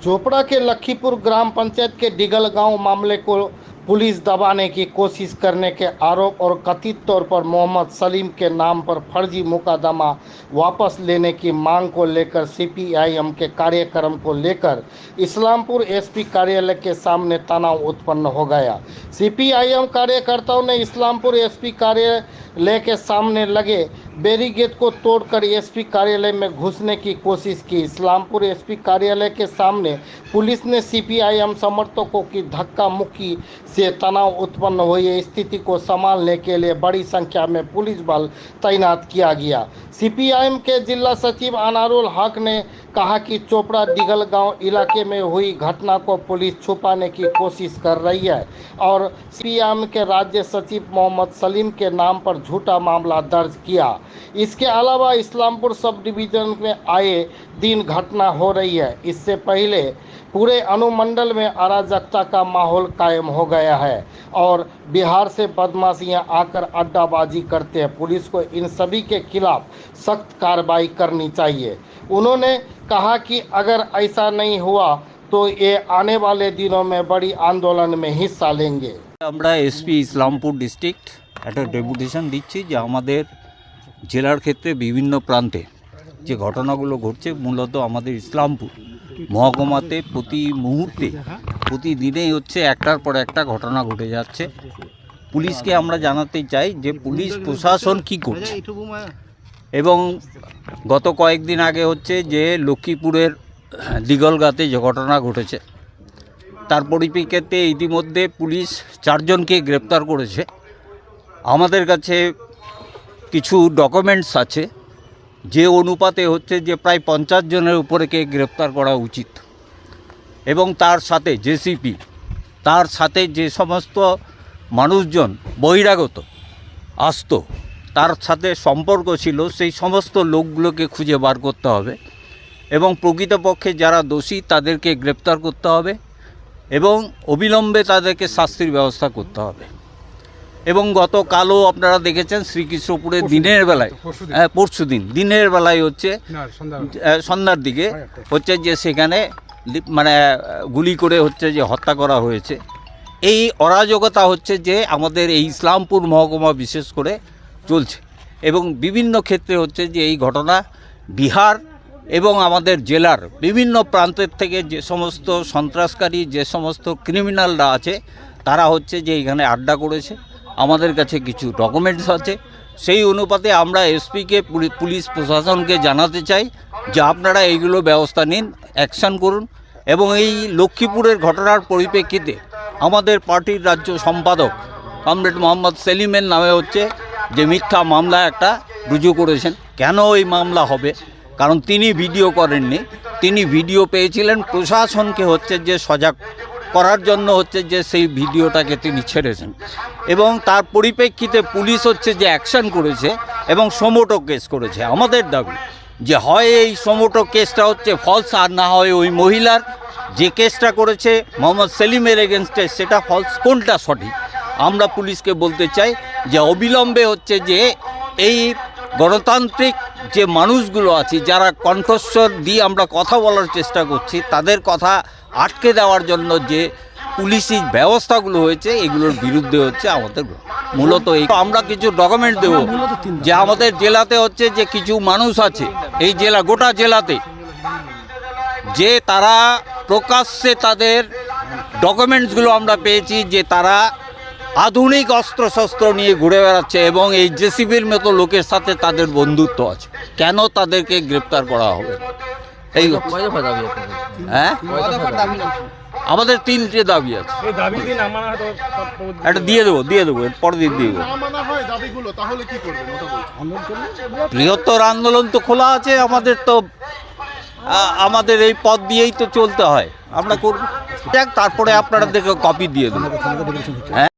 चोपड़ा के लखीपुर ग्राम पंचायत के डिगल गांव मामले को पुलिस दबाने की कोशिश करने के आरोप और कथित तौर पर मोहम्मद सलीम के नाम पर फर्जी मुकदमा वापस लेने की मांग को लेकर सीपीआईएम के कार्यक्रम को लेकर इस्लामपुर एसपी कार्यालय के सामने तनाव उत्पन्न हो गया। सीपीआईएम कार्यकर्ताओं ने इस्लामपुर एसपी कार्यालय के सामने लगे बैरिकेड को तोड़कर एसपी कार्यालय में घुसने की कोशिश की। इस्लामपुर एसपी कार्यालय के सामने पुलिस ने सीपीआईएम समर्थकों की धक्का मुक्की से तनाव उत्पन्न हुई स्थिति को संभालने के लिए बड़ी संख्या में पुलिस बल तैनात किया गया। सीपीआईएम के जिला सचिव अनारुल हक ने कहा कि चोपड़ा डिगल गांव इलाके में हुई घटना को पुलिस छुपाने की कोशिश कर रही है और सीपीआईएम के राज्य सचिव मोहम्मद सलीम के नाम पर झूठा मामला दर्ज किया। इसके अलावा इस्लामपुर सब डिवीजन में आए दिन घटना हो रही है। इससे पहले पूरे अनुमंडल में अराजकता का माहौल कायम हो गया है और बिहार से बदमाशियां आकर अड्डाबाजी करते हैं। पुलिस को इन सभी के खिलाफ सख्त कार्रवाई करनी चाहिए। उन्होंने कहा कि अगर ऐसा नहीं हुआ तो ये आने वाले दिनों में बड़ी आंदोलन में हिस्सा लेंगे। আমরা এসপি ইসলামপুর ডিস্ট্রিক্ট একটা ডেপুটেশন দিচ্ছি যে আমাদের জেলার ক্ষেত্রে বিভিন্ন প্রান্তে যে ঘটনাগুলো ঘটছে মূলত আমাদের ইসলামপুর মহকুমাতে প্রতি মুহূর্তে প্রতিদিনেই হচ্ছে একটার পর একটা ঘটনা ঘটে যাচ্ছে। পুলিশকে আমরা জানাতে চাই যে পুলিশ প্রশাসন কি করছে এবং গত কয়েকদিন আগে হচ্ছে যে লক্ষ্মীপুরের দিগলগাতে যে ঘটনা ঘটেছে তার পরিপ্রেক্ষিতে ইতিমধ্যে পুলিশ 4 জনকে গ্রেপ্তার করেছে। আমাদের কাছে কিছু ডকুমেন্টস আছে যে অনুপাতে হচ্ছে যে প্রায় 50 জনের উপরেকে গ্রেপ্তার করা উচিত এবং তার সাথে জেসিপি তার সাথে যে সমস্ত মানুষজন বহিরাগত আসতো তার সাথে সম্পর্ক ছিল সেই সমস্ত লোকগুলোকে খুঁজে বার করতে হবে এবং প্রকৃতপক্ষে যারা দোষী তাদেরকে গ্রেপ্তার করতে হবে এবং অবিলম্বে তাদেরকে শাস্তির ব্যবস্থা করতে হবে। এবং গতকালও আপনারা দেখেছেন শ্রীকৃষ্ণপুরে দিনের বেলায় পরশুদিন দিনের বেলায় হচ্ছে সন্ধ্যার দিকে হচ্ছে যে সেখানে মানে গুলি করে হচ্ছে যে হত্যা করা হয়েছে। এই অরাজকতা হচ্ছে যে আমাদের এই ইসলামপুর মহকুমা বিশেষ করে চলছে এবং বিভিন্ন ক্ষেত্রে হচ্ছে যে এই ঘটনা বিহার এবং আমাদের জেলার বিভিন্ন প্রান্তের থেকে যে সমস্ত সন্ত্রাসকারী যে সমস্ত ক্রিমিনালরা আছে তারা হচ্ছে যে এখানে আড্ডা করেছে। আমাদের কাছে কিছু ডকুমেন্টস আছে সেই অনুপাতে আমরা এসপিকে পুলিশ প্রশাসনকে জানাতে চাই যে আপনারা এইগুলো ব্যবস্থা নিন, অ্যাকশন করুন এবং এই লক্ষ্মীপুরের ঘটনার পরিপ্রেক্ষিতে আমাদের পার্টির রাজ্য সম্পাদক কমরেড মোহাম্মদ সেলিমের নামে হচ্ছে যে মিথ্যা মামলা একটা রুজু করেছেন। কেন এই মামলা হবে? কারণ তিনি ভিডিও করেননি, তিনি ভিডিও পেয়েছিলেন, প্রশাসনকে হচ্ছে যে সজাগ করার জন্য হচ্ছে যে সেই ভিডিওটাকে তিনি ছেড়েছেন এবং তার পরিপ্রেক্ষিতে পুলিশ হচ্ছে যে অ্যাকশন করেছে এবং সমোটো কেস করেছে। আমাদের দাবি যে হয় এই সমোটো কেসটা হচ্ছে ফলস আর না হয় ওই মহিলার যে কেসটা করেছে মোহাম্মদ সেলিমের এগেনস্টে সেটা ফলস, কোনটা সঠিক আমরা পুলিশকে বলতে চাই যে অবিলম্বে হচ্ছে যে এই গণতান্ত্রিক যে মানুষগুলো আছে যারা কণ্ঠস্বর দিয়ে আমরা কথা বলার চেষ্টা করছি তাদের কথা আটকে দেওয়ার জন্য যে পুলিশি ব্যবস্থাগুলো হয়েছে এগুলোর বিরুদ্ধে হচ্ছে আমাদের মূলত এই আমরা কিছু ডকুমেন্ট দেব যে আমাদের জেলাতে হচ্ছে যে কিছু মানুষ আছে এই জেলা গোটা জেলাতে যে তারা প্রকাশ্যে তাদের ডকুমেন্টসগুলো আমরা পেয়েছি যে তারা আধুনিক অস্ত্রশস্ত্র নিয়ে ঘুরে বেড়াচ্ছে এবং এই জেসিবির মতো লোকের সাথে তাদের বন্ধুত্ব আছে। কেন তাদেরকে গ্রেপ্তার করা হবে? এই হ্যাঁ আমাদের 3টে দাবি আছে, একটা দিয়ে দেবো পরের দিন দিয়ে দেবো। বৃহত্তর আন্দোলন তো খোলা আছে আমাদের, তো আমাদের এই পথ দিয়েই তো চলতে হয়, আমরা করব। তারপরে আপনারা দেখে কপি দিয়ে দেবো। হ্যাঁ।